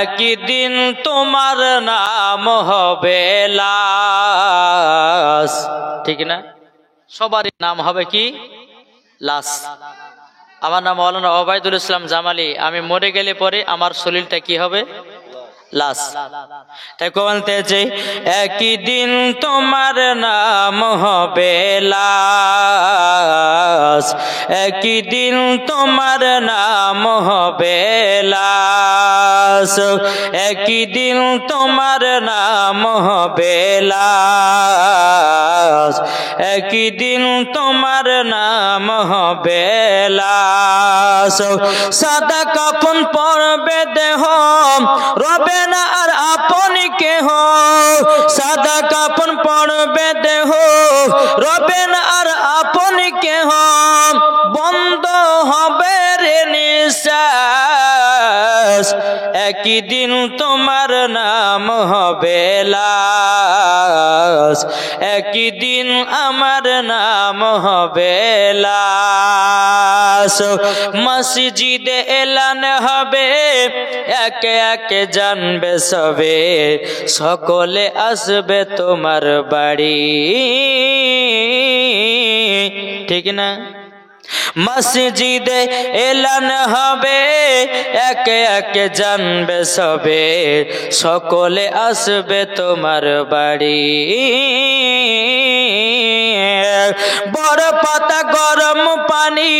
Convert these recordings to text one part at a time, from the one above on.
একদিন তোমার নাম হবে লাশ, ঠিক না? সবারই নাম হবে কি? লাশ। আমার নাম মাওলানা ওবায়দুল ইসলাম জামালি। আমি মরে গেলে পরে আমার শরীরটা কি হবে? লাশ। তাই বলতেছে একদিন তোমার নাম হবে লাশ, একদিন তোমার নাম হবে লাশ, একদিন তোমার নাম হবে লাশ, একদিন তোমার নাম হবে লাশ। সাদা কাফন পরবে দেহ, রবে না আর আপন কেহ। সাদা কাফন পরবে দেহ, রবে না আর আপন কেহ। বন্ধ হবে রে নিঃশ্বাস, একদিন তোমার নাম হবে লাশ, একদিন আমার নাম হবে লাশ। মসজিদে এলান হবে, একে একে জানবে সবে, সকলে আসবে তোমার বাড়ি, ঠিক না? মসজিদে এলান হবে, একে একে জানবে সবে, সকলে আসবে তোমার বাড়ি। বড় পাতা গরম পানি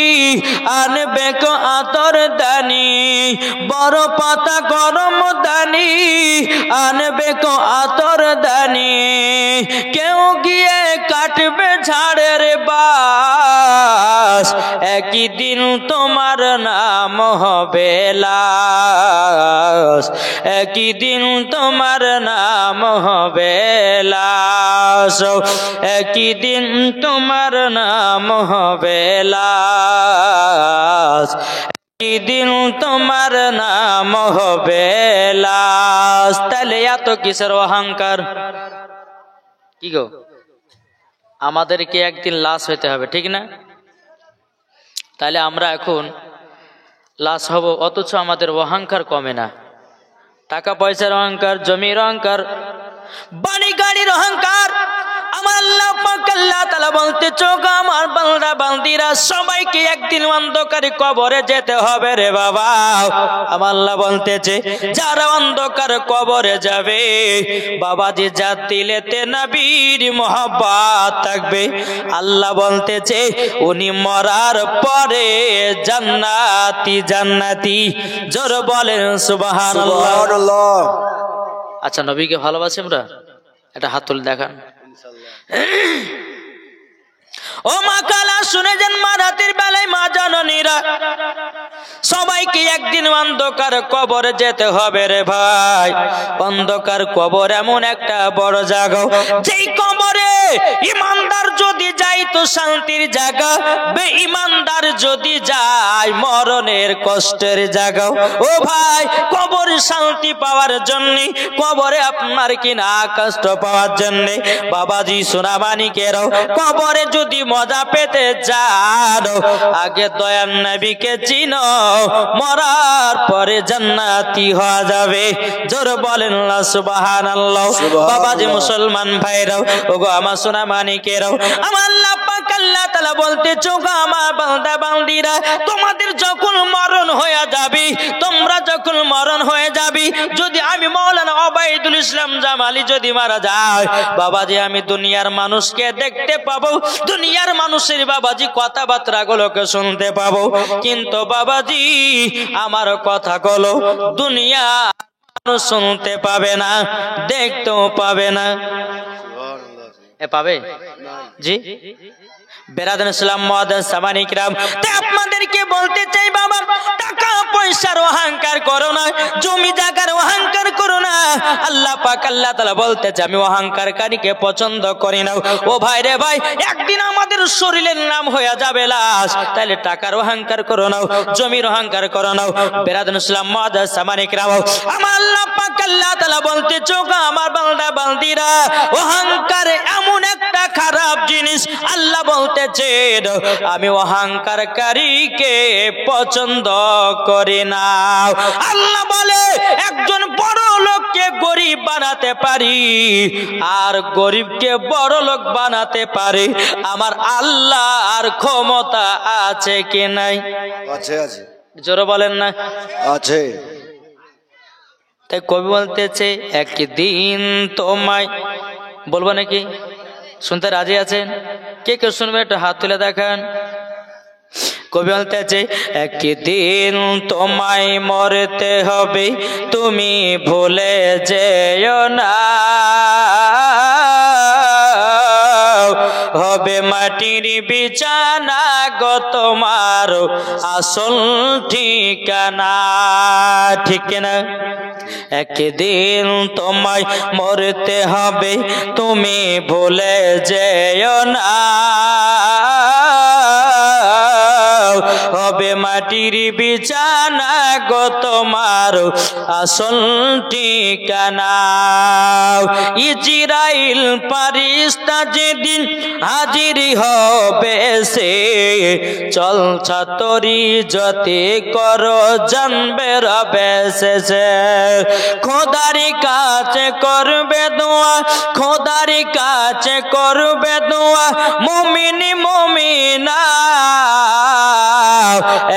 আনবে কো আতর দানি, বড় পাতা গরম দানি আনবে কো আতর দানি। কেউ গিয়ে কাটবে ঝাড়ের বাস, একদিন তোমার নাম হবে লাশ, একদিন তোমার নাম হবে লাশ, একদিন তোমার নাম হবে লাশ, একদিন তোমার নাম হবে লাশ। তাহলে এত কিসের অহংকার? কি গো, আমাদেরকে একদিন লাশ হইতে হবে, ঠিক না? তাহলে আমরা এখন লাশ হব, অথচ আমাদের অহংকার কমে না। টাকা পয়সার অহংকার, জমির অহংকার, বাড়ি গাড়ির অহংকার। আমার আল্লাহ পাক আল্লাহ তাআলা বলতে, চোখ আমার বান্দা বান্দিরা সবাইকে একদিন অন্ধকারে কবরে যেতে হবে রে বাবা। আমার আল্লাহ বলতেছে, যারা অন্ধকার কবরে যাবে বাবাজি, যার দিলেতে নবীর মহব্বত থাকবে, আল্লাহ বলতেছে উনি মরার পরে জান্নাতি জান্নাতি। জোর বলেন সুবহানাল্লাহ। আচ্ছা, নবীকে ভালোবাসি আমরা? এটা হাত তুলে দেখান। ও মা কালা, শুনে যান, মা রাতের বেলায় মা জননীরা সবাইকে একদিন অন্ধকার কবরে যেতে হবে রে ভাই। অন্ধকার কবর এমন একটা বড় জায়গা, যেই কবরে ইমানদার যদি যায় তো শান্তির জায়গা, বেঈমানদার যদি যায় মরণের কষ্টের জায়গা। ও ভাই, কবর শান্তি পাওয়ার জন্য, কবরে আপনার কিনা কষ্ট পাওয়ার জন্য বাবাজি সোনামানিকেরাও, কবরে যদি মজা পেতে চান আগে দয়াল নবীকে চিনো, মরার পরে জান্নাতি হওয়া যাবে। জোর বলেন না সুবহানাল্লাহ। বাবাজি মুসলমান ভাইরাও, ওগো আমার সোনামানিকেরাও, আমার আল্লাহ পাক আল্লাহ তাআলা বলতে, চোখ আমার বান্দা বান্দিরা তোমাদের যখন মরণ হয়ে যাবে, তোমরা যখন মরণ হয়ে যাবে, যদি আমি মাওলানা ওবায়দুল ইসলাম জামালি যদি মারা যায় বাবাজি, আমি দুনিয়ার মানুষকে দেখতে পাবো, দুনিয়ার মানুষের বাবাজি কথাবার্তা গুলোকে শুনতে পাবো, কিন্তু বাবাজি আমার কথাগুলো দুনিয়া মানুষ শুনতে পাবে না, দেখতেও পাবে না। এ পাবে জি বেরাদান ইসলাম মুআদ্দাস সামানি কিরাম। তাই আপনাদেরকে বলতে চাই বাবা, টাকা পয়সার অহংকার করো না, জমি জায়গার অহংকার করো না। আল্লাহ পাক আল্লাহ তাআলা বলতেছে, আমি অহংকারকারীকে পছন্দ করি না। ও ভাই রে ভাই, একদিন আমাদের শরীরের নাম হয়ে যাবে লাশ, তাহলে টাকার অহংকার করো না, জমির অহংকার করো না। বেরাদান ইসলাম মুআদ্দাস সামানি কিরাম, আমার আল্লাহ পাক আল্লাহ তাআলা বলতে, চোখ আমার বান্দা বান্দিরা, অহংকার এমন একটা খারাপ জিনিস, আল্লাহ বলতেছে আমি অহংকারকারীকে পছন্দ করি না। আল্লাহ বলে, একজন পারি আর গরিবকে বড় লোক বানাতে পারি, আমার আল্লাহর ক্ষমতা আছে কি নাই? আছে আছে, জোরে বলেন না আছে। তাই কবি বলতেছে একদিন তোমায়, বলবো নাকি? শুনতে রাজি আছেন? কে কেউ শুনবে একটু হাত তুলে দেখান। কবি বলতেছে একদিন তোমায় মরতে হবে, তুমি ভুলে যেও না, হবে মাটির বিছানা গো তোমার আসল ঠিকানা, ঠিক না? একদিন তোমায় মরতে হবে, তুমি ভুলে যেও না, হবে মাটির বিছানা গো তোমার আসল ঠিকানা। ইজরাইল ফারিস্তা যেদিন হাজির হবে সে, চল ছাতরি যতে করো জানবে রবে শেষে, খোদারি কাছে করবে দোয়া, খোদারি কাছে করবে দোয়া মুমিন মুমিনা,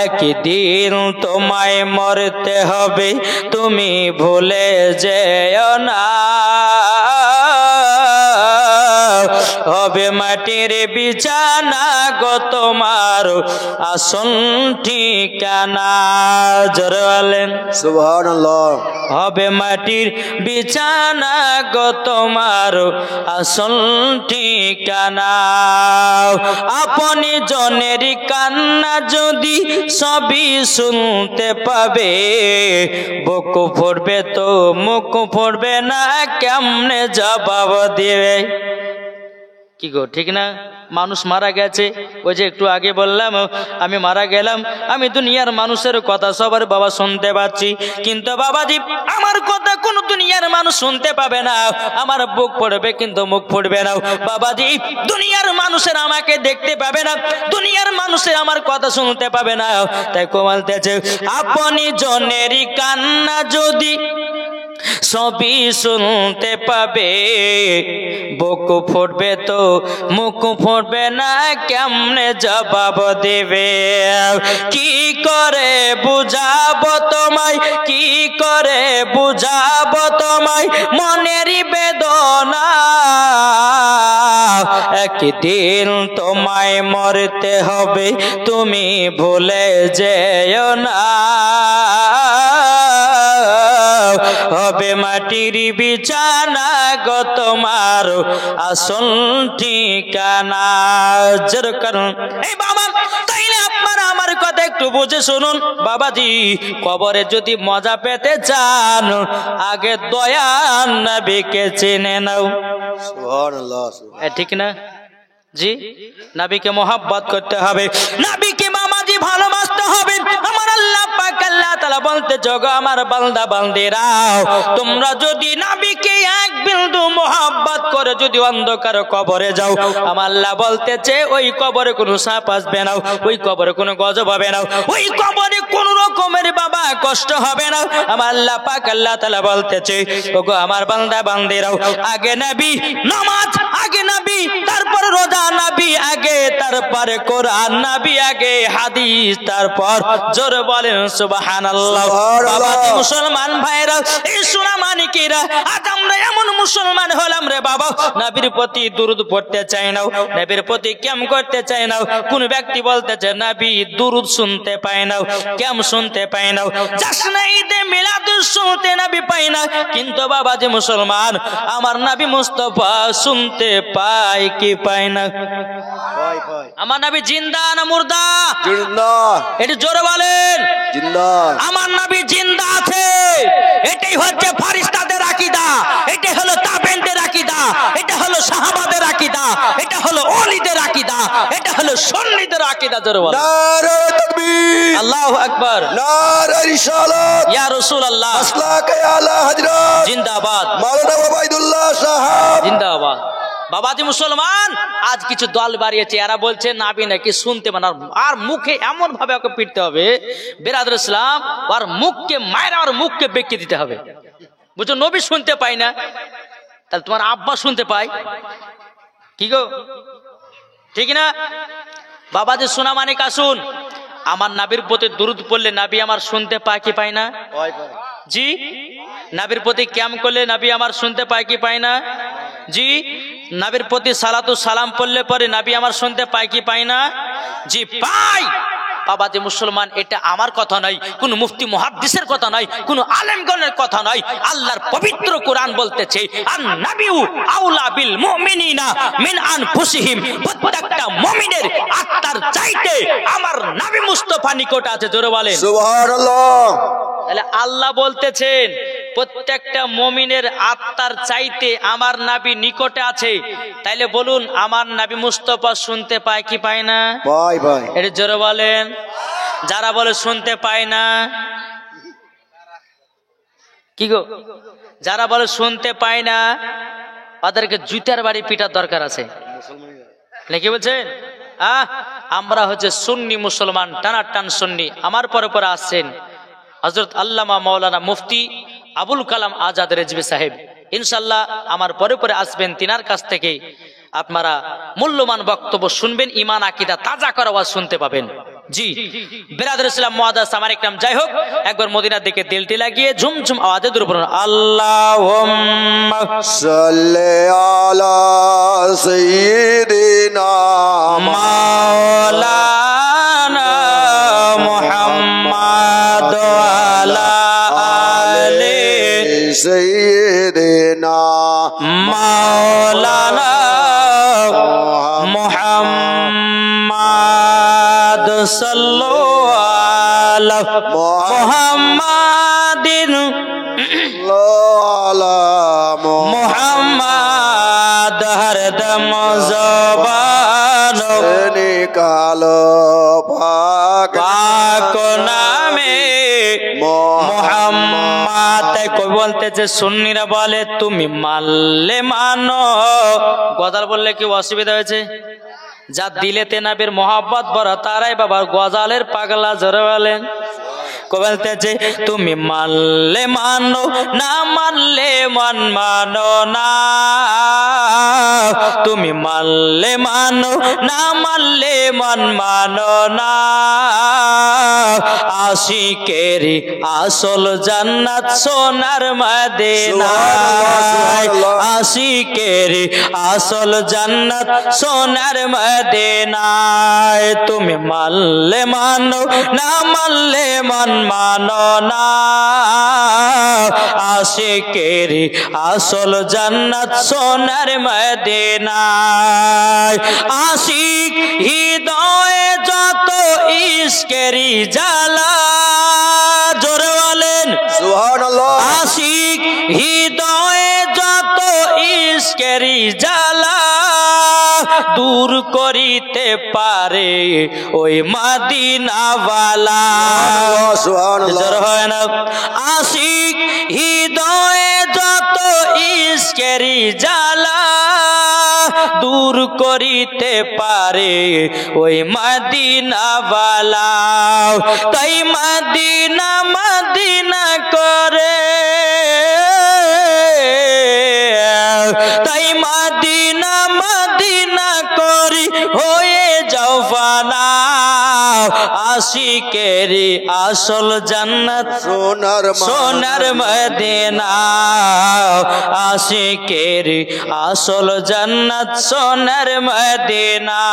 একদিন তোমায় মরতে হবে, তুমি ভুলে যেও না, হবে মাটির বিছানা গো তোমার আসল ঠিকানা। জোরে বলেন সুবহানাল্লাহ। হবে মাটির বিছানা গো তোমার আসল ঠিকানা। আপনি জনের কান্না যদি সবই শুনতে পাবে, বুক পড়বে তো মুখ পড়বে না, কেমনে জবাব দিবে? কি গো, ঠিক না? মানুষ মারা গেছে, ওই যে একটু আগে বললাম আমি মারা গেলাম, আমি দুনিয়ার মানুষের কথা সবার বাবা শুনতে পাচ্ছি, কিন্তু বাবাজি আমার কথা কোন দুনিয়ার মানুষ শুনতে পাবে না, আমার বুক পড়বে কিন্তু মুখ পড়বে না। বাবাজি দুনিয়ার মানুষের আমাকে দেখতে পাবে না, দুনিয়ার মানুষের আমার কথা শুনতে পাবে না। তাই বলতেছে আপনি জনেরই কান্না যদি সবই শুনতে পাবে, বুক ফুটবে তো মুখ ফুটবে না, কেমনে জবাব দেবে? কি করে বুঝাবো তোমায়, কি করে বুঝাবো তোমায় মনেরই বেদনা, একদিন তোমায় মরতে হবে, তুমি ভুলে যেও না, হবে মাটির বিছানা গো তোমার আসল ঠিকানা। এই বাবা তাইলে আপনারা আমার কথা একটু বুঝে শুনুন। বাবাজি কবরে যদি মজা পেতে চান, আগে দয়ার নবীকে চিনে নাও। সুবহানাল্লাহ। ঠিক না জি? নবীকে মোহাব্বত করতে হবে, নবীকে মামাজি ভালোবাসতে হবে। আমার আল্লাহ পাক আল্লাহ তাআলা বলতে, জগো আমার বান্দা বান্দিরা, তোমরা যদি নবীকে এক বিন্দু মোহাব্বত করে যদি অন্ধকার কবরে যাও, আমার আল্লাহ বলতেছে ওই কবরে কোনো সাপ আসবে না, ওই কবরে কোনো গজব হবে না, ওই কবরে কোন রকমের বাবা কষ্ট হবে না। আমার আল্লাহ পাক আল্লাহ তাআলা বলতেছে, ওগো আমার বান্দা বান্দিরা, আগে নবী নামাজ, আগে নবী তারপর রোজা, নবী আগে তারপরে কোরআন, নবী আগে হাদিস, তারপর জোরে বলেন সুবহানাল্লাহ। বাবাজি মুসলমান ভাইরা, এই সোনা মানিকেরা, আজ আমরা এমন মুসলমান হলাম রে বাবা, নবীর প্রতি দুরূদ পড়তে চাই না, নবীর প্রতি কেম করতে চাই না। কোন ব্যক্তি বলতেছে নবী দুরূদ শুনতে পায় না, কেম শুনতে পায় না, জাসনা ঈদে মিলাদুস শুনতে নবী পায় না, কিন্তু বাবাজি মুসলমান আমার নবী মুস্তাফা শুনতে পায় কি পায় না? আমার নবী জিন্দা না মুর্দা? জিন্দা। এটি জোরে বলেন জিন্দা। আমার নবী জিন্দা আছে। এটাই হচ্ছে ফারিস্তাদের আকীদা, এটা হলো তাবেঈনদের আকীদা, এটা হলো সাহাবাদের আকীদা, এটা হলো ওলিদের আকীদা, এটা হলো সুন্নিদের আকীদা। জোরে বলেন নারে তাকবীর, আল্লাহু আকবার, নারে রিসালাত, ইয়া রাসূলুল্লাহ, মাসলাকে আলা হযরত জিন্দাবাদ, মাওলানা ওবাইদুল্লাহ সাহেব জিন্দাবাদ। বাবাজি মুসলমান আজ কিছু দল বাড়িয়েছে, এরা বলছে নাবি নাকি শুনতে মানে, আর মুখে এমন ভাবে ওকে পিটতে হবে বেরাদর ইসলাম, আর মুখকে মায়ের আর মুখকে বেঁকে দিতে হবে, বুঝছো? নবী শুনতে পাই না, তাহলে তোমার আব্বা শুনতে পায় কি গো, ঠিক না? বাবাজি সোনা মানিক আসুন, আমার নাবির প্রতি দুরূদ পড়লে নাবি আমার শুনতে পায় কি পায় না? জি। নাবির প্রতি ক্যাম করলে নাবি আমার শুনতে পায় কি পায় না? জি। নাবির প্রতি সালাতু সালাম পড়লে পরে নাবি আমার শুনতে পায় কি পায় না? জি পাই। বাবাজি মুসলমান, এটা আমার কথা নয়, কোন মুফতি মুহাদ্দিসের কথা নয়, কোন আলেমগণের কথা নয়, আল্লাহর পবিত্র কোরআন বলতেছে আন-নাবিয়্যু আউলা বিল মুমিনিনা মিন আনফুসিহিম। প্রত্যেকটা মুমিনের আত্মার চাইতে আমার নবী মুস্তাফা নিকট আছে। জোরে বলেন সুবহানাল্লাহ। তাহলে আল্লাহ বলতেছেন প্রত্যেকটা মুমিনের আত্মার চাইতে আমার নবী নিকটে আছে। তাইলে বলুন আমার নবী মুস্তাফা শুনতে পায় কি পায় না? পায় পায়। এটা জোরে বলেন। যারা বলে শুনতে পায় না, কি গো, যারা বলে শুনতে পায় না তাদেরকে জুতার বাড়ি পিটার দরকার আছে নাকি বলছেন? আমরা হচ্ছে সুন্নি মুসলমান, টানাটান সুন্নি। আমার পরে পরে আসছেন হযরত আল্লামা মাওলানা মুফতি আবুল কালাম আজাদ রেজভী সাহেব, ইনশাআল্লাহ আমার পরে পরে আসবেন। তিনার কাছ থেকে আপনারা মূল্যবান বক্তব্য শুনবেন, ঈমান আকীদা তাজা করা ওয়াজ শুনতে পাবেন। জি বিরাদর ইসলাম মুআদ্দাস আমার একরাম, যাই হোক একবার মদিনার দিকে দিলটি লাগিয়ে ঝুমঝুম আওয়াজে দরুদ পড়ুন। আল্লাহুম্মা সাল্লি আলা সাইয়্যিদিনা মাওলানা মুহাম্মাদ ওয়া আলা আলি সাইয়্যিদিনা মাওলানা মুহাম্মাদ সাল্লাল্লাহু আলা মুহাম্মাদিন আলা মুহাম্মাদ হরদম জবান নিকালো পাক পাক নামে মুহাম্মাদ। কই বলতেছে সুন্নিরা বলে তুমি মানলে মানো, গজাল বললে কি অসুবিধা হয়েছে? যা দিলেতে নবীর মোহাব্বত বড় তারাই বাবার গজালের পাগলা। জোরে বলেন। বলতেছে তুমি মানলে মানো, না মানলে মন মানো না। তুমি মানলে মানো, না মানলে মন মানো না। আশিকেরি আসল জান্নাত সোনার মদিনা, আশিকেরি আসল জান্নাত সোনার মদিনায়। তুমি মানলে মানো, না মানলে মন মানো না। আশিকেরি আসল জান্নাত সোনার মদিনায়। আশিক হৃদয়ে যত ইশকেরি জ্বালা। জোরে বলেন সুবহানাল্লাহ। আশিক হৃদয়ে যত ইশকেরি জ্বালা দূর করিতে পারে ওই মদিনাওয়ালা। সুবহানাল্লাহ। হয় না? আশিক হৃদয়ে যত ইশকেরি জ্বালা দূর করিতে পারে ওই মদিনাওয়ালা। তাই মদিনা মদিনা করে, তাই মদিনা মদিনা করি হয়ে যাও ফানা। আশিকেরি আসল জান্নাত সোনার মদিনা। আশিকেরি আসল জান্নাত সোনার মদিনা।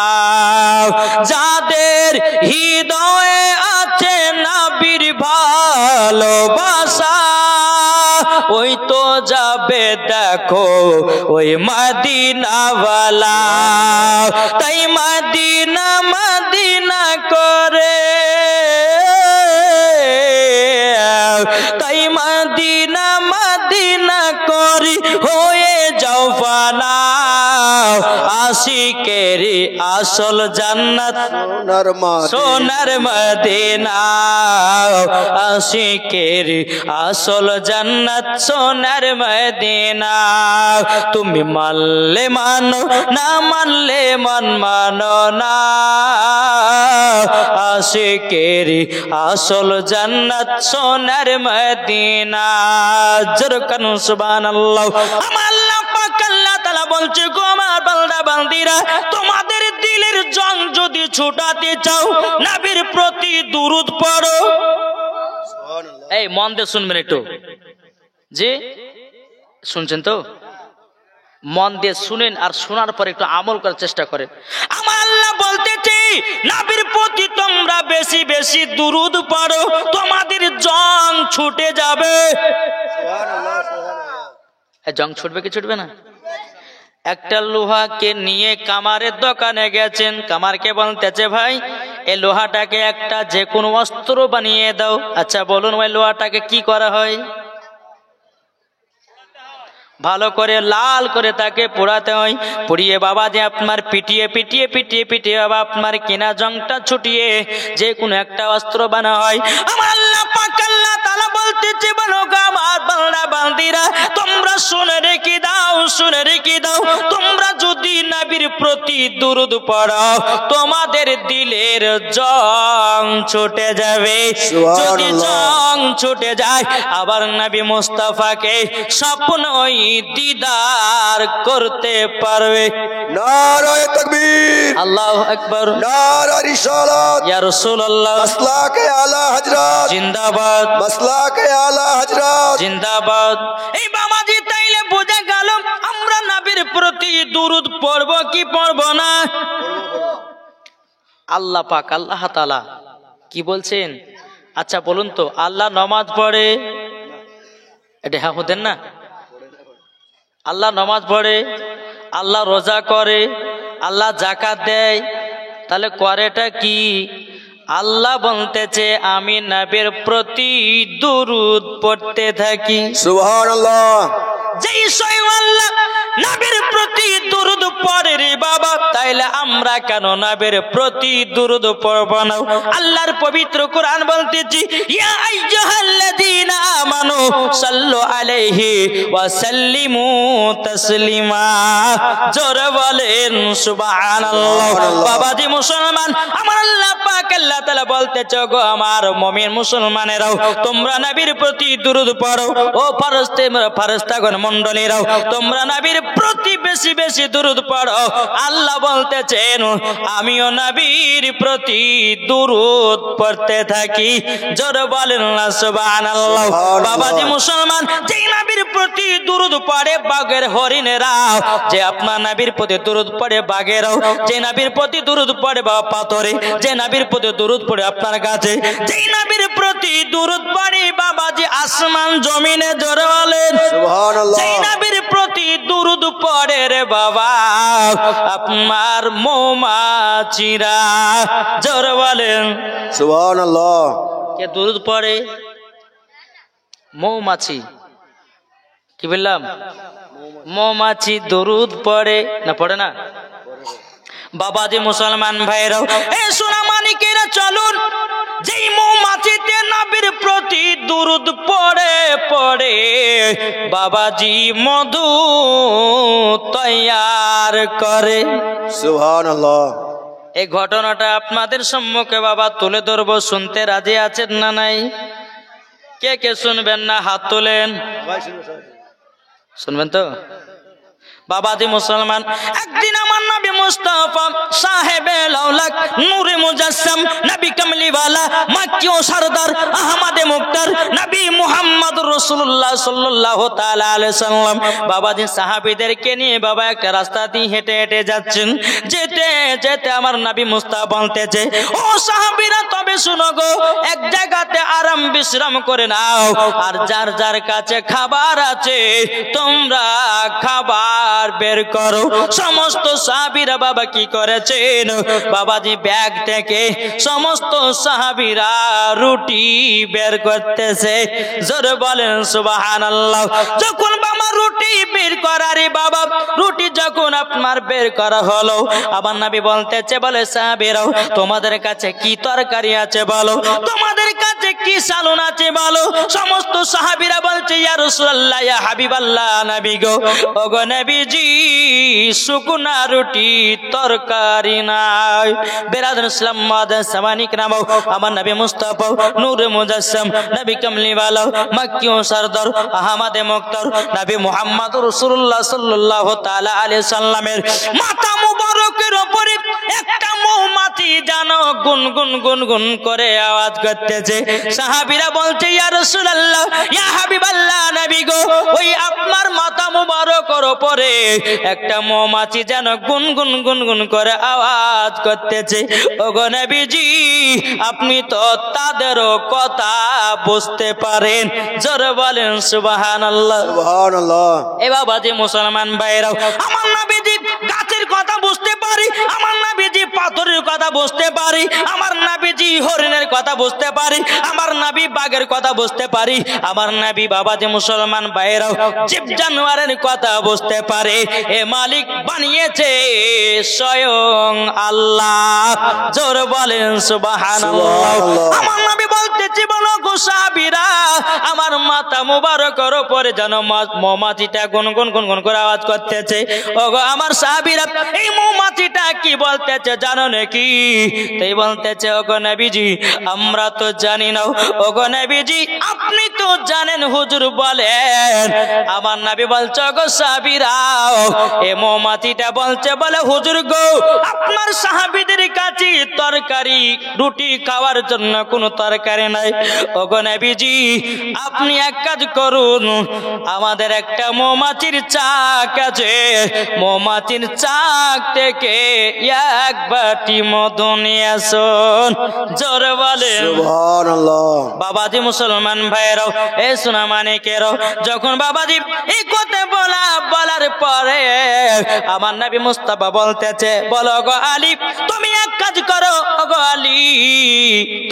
যাদের হৃদয়ে আছে নবীর ভালোবাসা ওই তো যাবে দেখো ওই মদিনাওয়ালা। তাই মদিনা মদিনা করে, তাই মদিনা মদিনা করি হয়ে যাও ফানা। আশিকেরি আসল জান্নাত সোনার মদিনা। আশিকেরি আসল জান্নাত সোনার মদিনা। তুমি মানলে মানো, না মানলে মন মানো না। আশিকেরি আসল জান্নাত সোনার মদিনা। জোরে কানুন সুবহানাল্লাহ। আমার আল্লাহ পাক বলছে গো আমার বান্দা বান্দিরা, তোমাদের দিলের জং যদি ছুটাতে চাও নবীর প্রতি দুরূদ পড়ো। এই মন দিয়ে শুনবেন একটু, জি শুনছেন তো? মন দিয়ে শুনেন আর শোনার পর একটু আমল করার চেষ্টা করেন। আমার আল্লাহ বলতেছে নবীর প্রতি তোমরা বেশি বেশি দুরূদ পড়ো, তোমাদের জং ছুটে যাবে। জং ছুটবে কি ছুটবে না? একটা লোহাকে নিয়ে কামারের দোকানে গেছেন, কামারকে বলতেছে ভাই এই লোহাটাকে একটা যে কোনো অস্ত্র বানিয়ে দাও। আচ্ছা বলুন ওই লোহাটাকে কি করা হয়? ভালো করে লাল করে তাকে পোড়াতে হয়, পুড়িয়ে বাবা যে আপনার পিটিয়ে পিটিয়ে পিটিয়ে পিটিয়ে বাবা আপনার কেনা জংটা ছুটিয়ে যে কোনো একটা অস্ত্র বানা হয়। আমার আল্লাহ পাক আল্লাহ তাআলা বলতেছে বলো গো আমার বান্দা বান্দিরা, তোমরা শুনে রেখে দাও, শুনে রেখে দাও, তোমরা যদি নবীর প্রতি দুরূদ পড়ো তোমাদের দিলের জং ছুটে যাবে। যদি জং ছুটে যায় আবার নবী মুস্তাফাকে স্বপ্নই দিদার করতে পারবে। নারায়ে তাকবীর, আল্লাহু আকবার, নারায়ে রিসালাত, ইয়া রাসূলুল্লাহ, মাসলাকে আলা হযরত জিন্দাবাদ, মাসলাকে আলা হযরত জিন্দাবাদ। এই বাবাজি তাইলে বোঝা গেল আমরা নবীর প্রতি দুরূদ পড়ব কি পড়ব না? আল্লাহ পাক আল্লাহ তাআলা কি বলছেন? আচ্ছা বলুন তো, আল্লাহ নামাজ পড়ে? এটা হ্যাঁ হতেন না? আল্লাহ নামাজ পড়ে, আল্লাহ রোজা করে, আল্লাহ যাকাত দেয়, তাহলে করেটা কি? আল্লাহ বলতেছে আমি নবীর প্রতি দুরূদ পড়তে থাকি। সুবহানাল্লাহ। যেই স্বয়ং আল্লাহ নবীর প্রতি দুরূদ পড়ে রে বাবা, তাইলে আমরা কেন নবীর প্রতি দুরূদ পড়ব না? আল্লাহর পবিত্র কোরআন বলতেছি ইয়া আইয়ুহাল্লাযীনা আমানু সাল্লু আলাইহি ওয়া সাল্লিমু তাসলিমা। জোরে বলেন সুবহানাল্লাহ। বাবাজি মুসলমান, আমার আল্লাহ পাক আল্লাহ তাআলা বলতেছে গো আমার মুমিন মুসলমানেরাও তোমরা নবীর প্রতি দুরূদ পড়ো। ও ফেরেশতাগণ মণ্ডলীরাও তোমরা নবীর প্রতি বেশি বেশি দুরূদ পড়ো। আল্লাহ বলতেছেন আমিও নবীর প্রতি দুরূদ পড়তে থাকি। জোরে বলেন না সুবহানাল্লাহ। বাবাজি মুসলমান, যেই নবীর প্রতি দুরূদ পড়ে বাঘের হরিণেরাও, যে আপনার নবীর প্রতি দুরূদ পড়ে বাঘেরাও, যে নবীর প্রতি দুরূদ পড়ে বা পাথরে, যে নবীর প্রতি দুরূদ পড়ে আপনার কাছে, যেই নবীর প্রতি দুরূদ পড়ে বাবাজি আসমান জমিনে। জোরে বলেন সুবহানাল্লাহ। যেই নবীর প্রতি দুরূদ পড়ে রে বাবা আপনার মৌমাছিরা। জোরে বলেন সুবহানাল্লাহ। কে দুরূদ পড়ে? মৌমাছি। কি বললাম? মৌমাছি দুরূদ পড়ে না? পড়ে না? বাবাজি মুসলমান ভাইরাও, এ সোনা মানিকেরা চলুন, যেই মৌমাছিতে নবীর প্রতি দুরূদ পড়ে পড়ে বাবাজি মধু তৈয়ার করে। সুবহানাল্লাহ। এই ঘটনাটা আপনাদের সম্মুখে বাবা তুলে ধরবো, শুনতে রাজি আছেন না নাই? কে কে শুনবেন না হাত তোলেন। শুনবেন তো? বাবাজি মুসলমান, একদিন আমার নবী মুস্তাফা সাহেবে লাউলাক নূরে মুজাসসাম নবী কামলিওয়ালা মাক্কি ও সরদার আহমদে মুক্তার নবী মুহাম্মদুর রাসূলুল্লাহ সাল্লাল্লাহু তাআলা আলাইহি সাল্লাম বাবাজি সাহাবীদেরকে নিয়ে বাবা একটা রাস্তা দিয়ে হেঁটে হেঁটে যাচ্ছেন। যেতে যেতে আমার নবী মুস্তাফা বলতেছে ও সাহাবীরা তবে শুনো গো, এক জায়গাতে আরাম বিশ্রাম করে নাও, আর যার যার কাছে খাবার আছে তোমরা খাবার বের করো। সমস্ত সাহাবীরা বাবা কি করেছেন? বাবাজি ব্যাগ থেকে সমস্ত সাহাবীরা রুটি বের করতেছে। জোরে বলেন সুবহানাল্লাহ। যখন বাবা রুটি বের করারে বাবা রুটি যখন আপনার বের করা হলো, আমার নবী বলতেছে বলে সাহাবীরাও তোমাদের কাছে কি তরকারি আছে বলো, তোমাদের কাছে কি সালন আছে বলো। সমস্ত সাহাবীরা বলছে ইয়া রাসূলুল্লাহ ইয়া হাবিবাল্লাহ নবী গো, ওগো নবীজি শুকনা রুটি তরকারি নাই। বেরাদুল ইসলাম মাদান সামানিক নামও আমার নবী মুস্তাফা নূরে মুজাসসাম নবী কামলিওয়ালা মাক্কি ও সরদার আহমদে মুক্তার নবী মুহাম্মদুর রাসূলুল্লাহ সাল্লাল্লাহু তাআলা আলাইহি সাল্লামের মাথা মুবারকের উপরে একটা মৌমাছি যেন গুনগুন গুনগুন করে আওয়াজ করতেছে। সাহাবীরা বলছে, ইয়া রাসূলুল্লাহ, ইয়া হাবিবাল্লাহ, নবী গো, ওই আপনার মাথা মুবারকের উপরে একটা মৌমাছি যেন গুনগুন গুনগুন করে আওয়াজ করতেছে। ওগো নবীজি, আপনি তো তাদেরও কথা বুঝতে পারেন। জোরে বলেন সুবহানাল্লাহ। সুবহানাল্লাহ। এ বাবাজি মুসলমান ভাইরাও, আমার নবীজি গাছের কথা বুঝতে পারি, আমার নবীজি পাথরের কথা বুঝতে পারি, আমার নবীজি হরিণের কথা বুঝতে পারি, আমার নবী বাঘের কথা বুঝতে পারি, আমার নবী বাবাজি মুসলমান ভাইরাও জীব জানোয়ারের কথা বুঝতে পারে। এ মালিক বানিয়েছে স্বয়ং আল্লাহ। জোর বলেন সুবহানাল্লাহ। আমার নবী বলতেছি, বলো গো সাহাবীরা, আমার মাথা মুবারকের উপরে যেন মৌমাছিটা গুনগুন গুনগুন করে আওয়াজ করতেছে। ওগো আমার সাহাবীরা, এই মৌমাছিটা কি বলতেছে জানো নাকি? তাই বলতেছে, ওগো নবীজি, আমরা তো জানি না। ওগো নবীজি, আপনি তো জানেন, হুজুর বলেন। আমার নবী বলছে, ওগো সাহাবীরা, এই মৌমাছিটা বলছে, বলে হুজুর গো, আপনার সাহাবীদের কাছে তরকারি রুটি খাওয়ার জন্য কোনো তরকারি নাই। ওগো নবীজি, আপনি এক কাজ করুন, আমাদের একটা মৌমাছির চাক আছে, মৌমাছির চাক থেকে এক বাটি মধু নিয়ে আসুন। জোরে বলেন সুবহানাল্লাহ। বাবাজি মুসলমান ভাইরাও, এ সোনা মানিকেরাও, যখন বাবাজি এই কথা বলার পরে আমার নবী মুস্তাফা বলতেছে, বলো গো আলী, তুমি এক কাজ করো। গো আলী,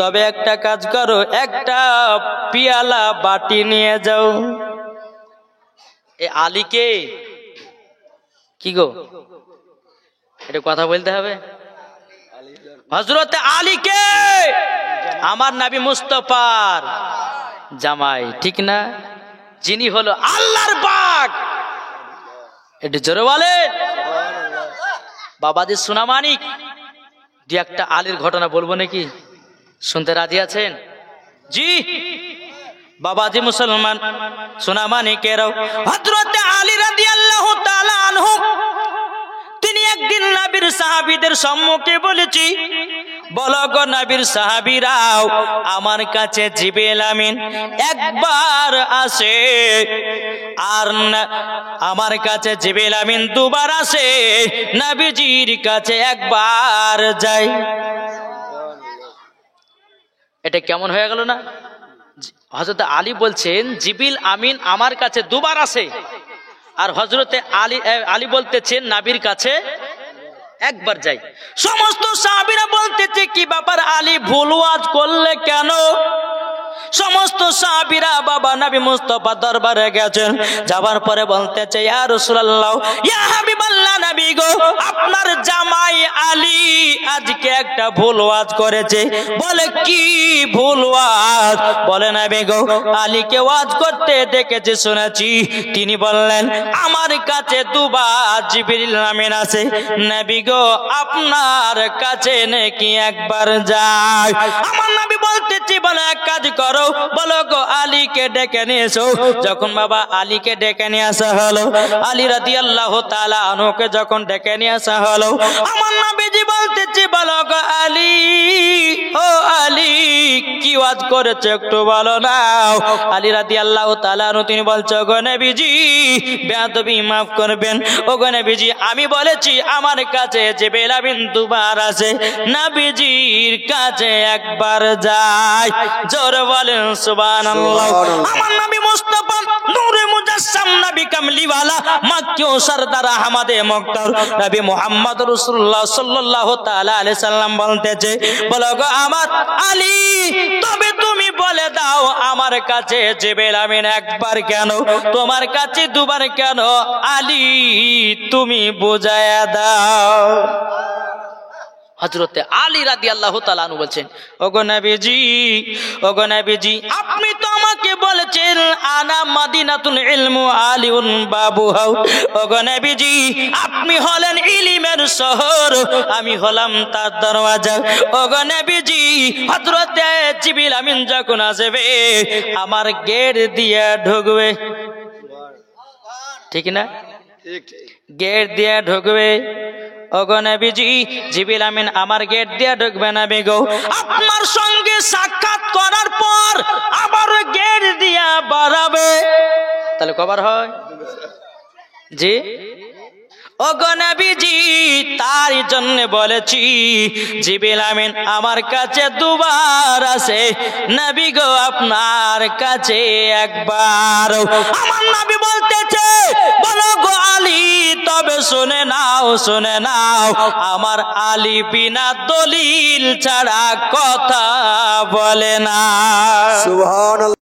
তবে একটা কাজ করো, একটা পিয়ালা বাটি নিয়ে যাও। এ আলীকে কি গো, এটা কথা বলতে হবে। হযরতে আলীকে আমার নবী মুস্তাফার জামাই, ঠিক না? যিনি হলো আল্লাহর পাক। এটা জোরে বলেন বাবাজি। সোনামানিক, দু একটা আলীর ঘটনা বলবো নাকি? শুনতে রাজি আছেন? জি বাবাজি মুসলমান সোনামানিকেরাও, হযরতে আলী রাদিয়াল্লাহু তাআলা আনহু, তিনি একদিন নবীর সাহাবীদের সম্মুখে বলেছি, বলো গো নবীর সাহাবীরাও, আমার কাছে জিবরিল আমিন একবার আসে, আর আমার কাছে জিবরিল আমিন দুবার আসে, নবীজির কাছে একবার যায়। এটা কেমন হয়ে গেল না? হযরত আলী বলছেন, জিবরিল আমিন আমার কাছে দুবার আসে, আর হযরতে আলী বলতেছেন নবীর কাছে একবার যাই। সমস্ত সাহাবীরা বলতেছে, কি ব্যাপার আলী, ভুল ওয়াজ করলে কেন? সমস্ত সাহাবীরা বাবা নবী মুস্তাফা দরবারে গেছেন, যাবার পরে বলতেছে, ইয়া রাসূলুল্লাহ, ইয়া হাবিবাল্লাহ, নবী গো, আপনার জামাই আলী আজকে একটা ভুল ওয়াজ করেছে। বলে কি ভুল ওয়াজ? বলে নবী গো, আলীকে ওয়াজ করতে দেখেছি, শুনেছি, তিনি বললেন আমার কাছে দুবার জিবরিল আমিন আছে, নবী গো আপনার কাছে নাকি একবার যায়। আমার নবী বলতেছি, বলে এক কাজ করো, বলো গো আলীকে ডেকে নিয়ে এসো। যখন বাবা আলীকে ডেকে নিয়ে আসা হলো, আলী রাদিয়াল্লাহু তাআলা আনহুকে যখন ডেকে নিয়ে আসা হলো, আমার নবীজি বলতেছি, বলো গো আলী, ও আলী, কি ওয়াজ করেছে একটু বলো না। আলী রাদিয়াল্লাহু তাআলা আনহু তিনি বলছে, গো নবীজি, বেয়াদবি মাফ করবেন, ও গো নবীজি, আমি বলেছি আমার কাছে জিবরিল আমিন দুবার আসে, নবীজির কাছে একবার যায়। জোরে বলেন সুবহানাল্লাহ। আমার নবী মুস্তাফা নূরে মুজাসসাম, নবী কামলিওয়ালা, মাক্কি ও সরদার আহমদে মুক্তার নবী মুহাম্মদ রাসূলুল্লাহ সাল্লাল্লাহু তাআলা আলাইহি সাল্লাম বলতেছে, বলো গো আমার আলী, তবে তুমি বলে দাও আমার কাছে জিবরিল আমিন একবার কেন, তোমার কাছে দুবার কেন? আলী তুমি বুঝায়া দাও। হযরতে আলী রাদিয়াল্লাহু তাআলা আনহু বলছেন, ওগো নবীজি, ওগো নবীজি, আপনি তো আমাকে বলেছেন আনা মাদিনাতুল ইলমু আলিউন বাবুহা। ওগো নবীজি, আপনি হলেন ইলমের শহর, আমি হলাম তার দরওয়াজা। ওগো নবীজি, হযরতে জিবরিল আমিন যখন আসবে আমার গেট দিয়ে ঢুকবে। ঠিক না? ঠিক ঠিক। গেট দিয়ে ঢুকবে, ওগো নবীজি, জিবরিল আমিন আমার গেট দিয়ে ঢুকবে না বেগো। আপনার সঙ্গে সাক্ষাৎ করার পর আবার গেট দিয়া বাড়াবে, তাহলে কবার হয়? জি ওগো নবীজি, তার জন্য বলেছি জিবরিল আমিন আমার কাছে দুবার আছে, নবী গো আপনার কাছে একবার। আমার নবী বলতেছে, বলো গো আলী, তবে শুনে নাও, শুনে নাও, আমার আলী বিনা দলিল ছাড়া কথা বলে না। সুবহানাল্লাহ।